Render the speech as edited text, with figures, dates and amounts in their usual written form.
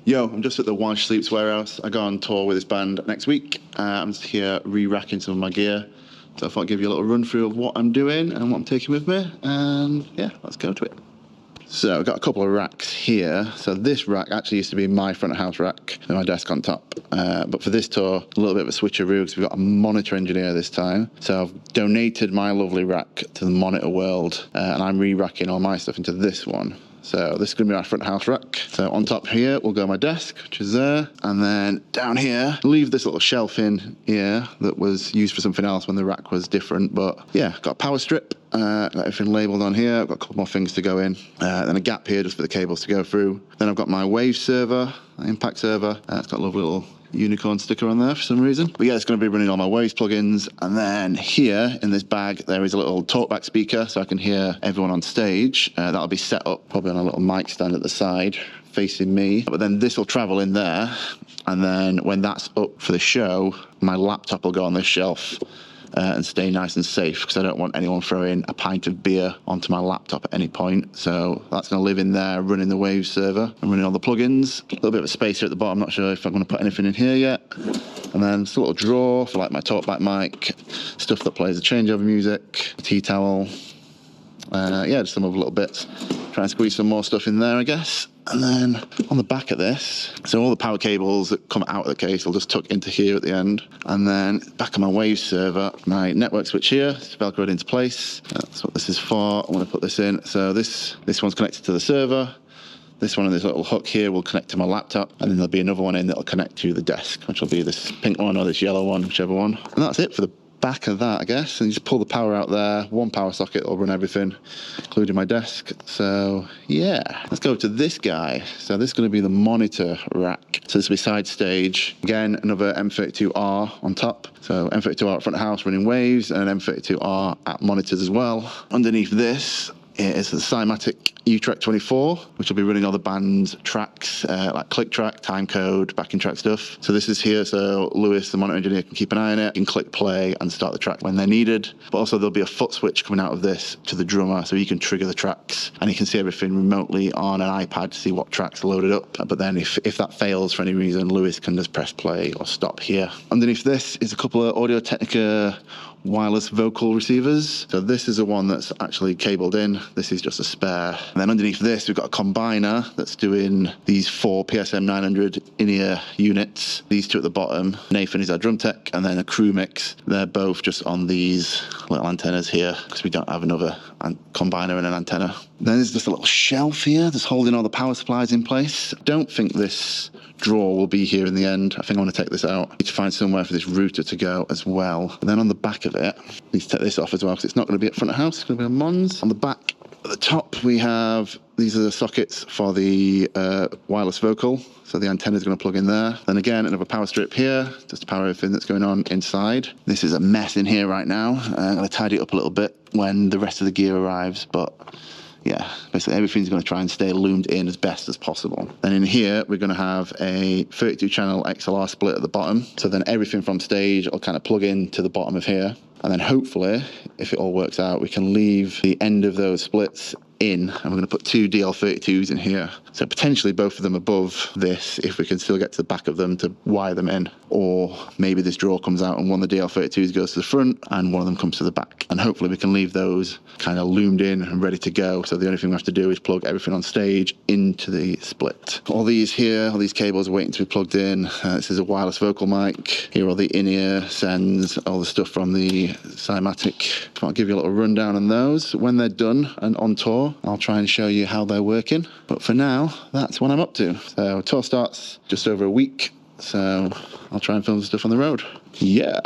Yo, I'm just at the One Sleeps warehouse. I go on tour with this band next week. I'm just here re-racking some of my gear. So I thought I'd give you a little run through of what I'm doing and what I'm taking with me. And yeah, let's go to it. So I've got a couple of racks here. So this rack actually used to be my front of house rack with my desk on top. But for this tour, a little bit of a switcheroo because we've got a monitor engineer this time. So I've donated my lovely rack to the Monitor World and I'm re-racking all my stuff into this one. So this is going to be my front house rack. So on top here will go my desk, which is there. And then down here, leave this little shelf in here that was used for something else when the rack was different. But yeah, got a power strip, got everything labelled on here. I've got a couple more things to go in. Then a gap here just for the cables to go through. Then I've got my Wave server, impact server. It's got a lovely little unicorn sticker on there for some reason. But yeah, it's going to be running all my Waves plugins. And then here in this bag, there is a little talkback speaker so I can hear everyone on stage. That'll be set up probably on a little mic stand at the side facing me. But then this will travel in there. And then when that's up for the show, my laptop will go on this shelf and stay nice and safe because I don't want anyone throwing a pint of beer onto my laptop at any point. So that's going to live in there, running the Wave server and running all the plugins. A little bit of a spacer at the bottom. I'm not sure if I'm going to put anything in here yet. And then just a little drawer for like my talkback mic, stuff that plays the changeover music, a tea towel. Yeah, just some other little bits. Try and squeeze some more stuff in there, I guess. And then on the back of this, so all the power cables that come out of the case will just tuck into here at the end. And then back of my Wave server, my network switch here, it's velcroed into place. That's what this is for. I'm going to put this in. So this one's connected to the server. This one and this little hook here will connect to my laptop. And then there'll be another one in that'll connect to the desk, which will be this pink one or this yellow one, whichever one. And that's it for the back of that, I guess. And you just pull the power out there. One power socket will run everything, including my desk. So yeah, let's go to this guy. So this is going to be the monitor rack. So this will be side stage. Again, another M32R on top. So M32R at front of house running Waves and an M32R at monitors as well. Underneath this is the Cymatic U-Track 24, which will be running all the band's tracks, like click track, time code, backing track stuff. So this is here, so Lewis, the monitor engineer, can keep an eye on it, can click play and start the track when they're needed. But also there'll be a foot switch coming out of this to the drummer, so he can trigger the tracks, and he can see everything remotely on an iPad to see what tracks are loaded up. But then if that fails for any reason, Lewis can just press play or stop here. Underneath this is a couple of Audio-Technica wireless vocal receivers. So this is the one that's actually cabled in. This is just a spare. And then underneath this, we've got a combiner that's doing these 4 PSM 900 in-ear units. These two at the bottom. Nathan is our drum tech, and then a crew mix. They're both just on these little antennas here because we don't have another combiner and an antenna. Then there's just a little shelf here that's holding all the power supplies in place. Don't think this drawer will be here in the end. I think I want to take this out. I need to find somewhere for this router to go as well. And then on the back of it, I need to take this off as well because it's not going to be at front of house, it's going to be on Mons. On the back, at the top, we have, these are the sockets for the wireless vocal. So the antenna is going to plug in there. Then again, another power strip here, just to power everything that's going on inside. This is a mess in here right now. I'm going to tidy it up a little bit when the rest of the gear arrives, but yeah, basically everything's going to try and stay loomed in as best as possible. Then in here, we're going to have a 32-channel XLR split at the bottom. So then everything from stage will kind of plug in to the bottom of here. And then hopefully, if it all works out, we can leave the end of those splits in, and we're going to put 2 DL32s in here. So potentially both of them above this, if we can still get to the back of them to wire them in. Or maybe this drawer comes out and one of the DL32s goes to the front and one of them comes to the back. And hopefully we can leave those kind of loomed in and ready to go. So the only thing we have to do is plug everything on stage into the split. All these here, all these cables are waiting to be plugged in. This is a wireless vocal mic. Here are all the in-ear sends, all the stuff from the Cymatic. I'll give you a little rundown on those. When they're done and on tour, I'll try and show you how they're working. But for now, that's what I'm up to. So tour starts just over a week. So I'll try and film some stuff on the road. Yeah.